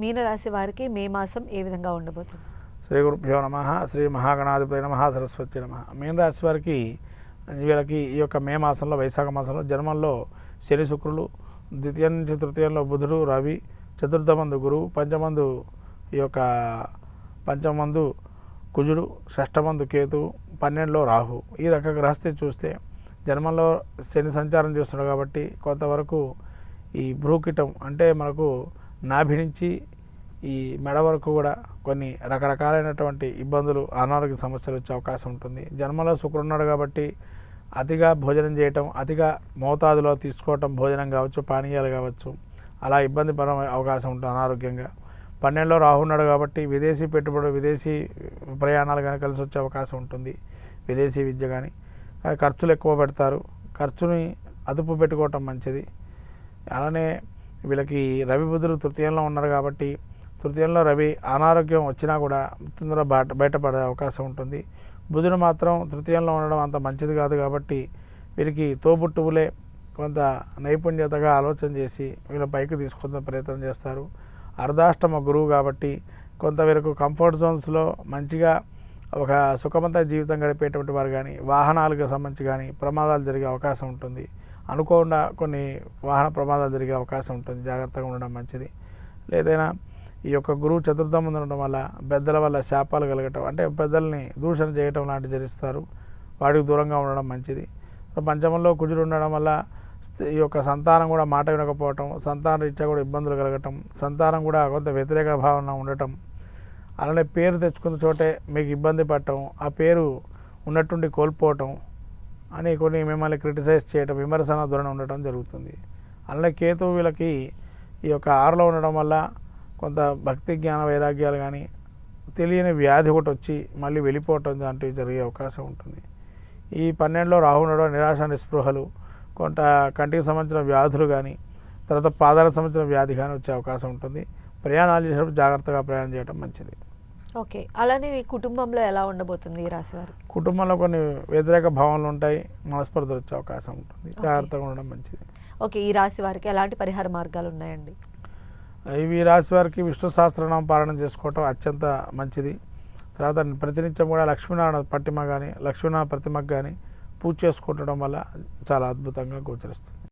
మీనరాశి వారికి మే మాసం ఏ విధంగా ఉండబోతుంది? శ్రీ గురుభ్యో నమ. శ్రీ మహాగణాధిపతి నమ. సరస్వతి నమ. మీనరాశి వారికి వీళ్ళకి ఈ యొక్క మే మాసంలో, వైశాఖ మాసంలో జన్మంలో శని శుక్రులు, ద్వితీయ నుంచి తృతీయంలో బుధుడు రవి, చతుర్థమందు గురువు, పంచమందు కుజుడు, షష్టమందు కేతువు, 12లో రాహు. ఈ రకంగా గ్రహస్థితి చూస్తే జన్మంలో శని సంచారం చేస్తున్నాడు కాబట్టి కొంతవరకు ఈ భ్రూకిటం అంటే మనకు నాభి నుంచి ఈ మెడ వరకు కూడా కొన్ని రకరకాలైనటువంటి ఇబ్బందులు, అనారోగ్య సమస్యలు వచ్చే అవకాశం ఉంటుంది. జన్మలో శుక్రుడు ఉన్నాడు కాబట్టి అతిగా భోజనం చేయటం, అతిగా మోతాదులో తీసుకోవటం, భోజనం కావచ్చు, పానీయాలు కావచ్చు, అలా ఇబ్బంది పడే అవకాశం ఉంటుంది అనారోగ్యంగా. 12లో రాహు ఉన్నాడు కాబట్టి విదేశీ పెట్టుబడి, విదేశీ ప్రయాణాలు కానీ కలిసి వచ్చే అవకాశం ఉంటుంది. విదేశీ విద్య కానీ ఖర్చులు ఎక్కువ పెడతారు. ఖర్చుని అదుపు పెట్టుకోవటం మంచిది. అలానే వీళ్ళకి రవి బుధులు తృతీయంలో ఉన్నారు కాబట్టి తృతీయంలో రవి అనారోగ్యం వచ్చినా కూడా తొందరగా బయటపడే అవకాశం ఉంటుంది. బుధుడు మాత్రం తృతీయంలో ఉండడం అంత మంచిది కాదు కాబట్టి వీరికి తోబుట్టువులే కొంత నైపుణ్యతగా ఆలోచన చేసి వీళ్ళ పైకి తీసుకునే ప్రయత్నం చేస్తారు. అర్ధాష్టమ గురువు కాబట్టి కొంత వీరికి కంఫర్ట్ జోన్స్లో మంచిగా ఒక సుఖవంత జీవితం గడిపేటువంటి వారు కానీ, వాహనాలకు సంబంధించి కానీ ప్రమాదాలు జరిగే అవకాశం ఉంటుంది. అనుకోకుండా కొన్ని వాహన ప్రమాదాలు జరిగే అవకాశం ఉంటుంది. జాగ్రత్తగా ఉండడం మంచిది. లేదైనా ఈ యొక్క గురువు చతుర్థం ముందు ఉండడం వల్ల పెద్దల వల్ల శాపాలు కలగటం, అంటే పెద్దల్ని దూషణ చేయటం లాంటివి జరిస్తారు. వాటికి దూరంగా ఉండడం మంచిది. పంచమంలో కుజుడు ఉండడం వల్ల ఈ యొక్క సంతానం కూడా మాట వినకపోవటం, సంతాన రీత్యా కూడా ఇబ్బందులు కలగటం, సంతానం కూడా కొంత వ్యతిరేక భావన ఉండటం, అలానే పేరు తెచ్చుకున్న చోటే మీకు ఇబ్బంది పడటం, ఆ పేరు ఉన్నట్టుండి కోల్పోవటం అని కొన్ని మిమ్మల్ని క్రిటిసైజ్ చేయటం, విమర్శన ధోరణి ఉండటం జరుగుతుంది. అలానే కేతువు వీళ్ళకి ఈ యొక్క 6లో ఉండడం వల్ల కొంత భక్తి జ్ఞాన వైరాగ్యాలు కానీ, తెలియని వ్యాధి ఒకటి వచ్చి మళ్ళీ వెళ్ళిపోవటం లాంటివి జరిగే అవకాశం ఉంటుంది. ఈ 12లో రాహు ఉండడం నిరాశ నిస్పృహలు, కొంత కంటికి సంబంధించిన వ్యాధులు కానీ, తర్వాత పాదాలకు సంబంధించిన వ్యాధి కానీ వచ్చే అవకాశం ఉంటుంది. ప్రయాణాలు చేసేటప్పుడు జాగ్రత్తగా ప్రయాణం చేయడం మంచిది. ఓకే, అలానే మీ కుటుంబంలో ఎలా ఉండబోతుంది ఈ రాశి వారికి? కుటుంబంలో కొన్ని వ్యతిరేక భావనలు ఉంటాయి, మనస్పర్ధలు వచ్చే అవకాశం ఉంటుంది. జాగ్రత్తగా ఉండడం మంచిది. ఓకే, ఈ రాశి వారికి ఎలాంటి పరిహార మార్గాలు ఉన్నాయండి? ఈ రాశి వారికి విష్ణు సహస్రనామ పారాయణం చేసుకోవటం అత్యంత మంచిది. తర్వాత ప్రతినిత్యం కూడా లక్ష్మీనారాయణ పట్టిమ కానీ, లక్ష్మీనారాయణ ప్రతిమకు కానీ పూజ చేసుకుంటడం వల్ల చాలా అద్భుతంగా గోచరిస్తుంది.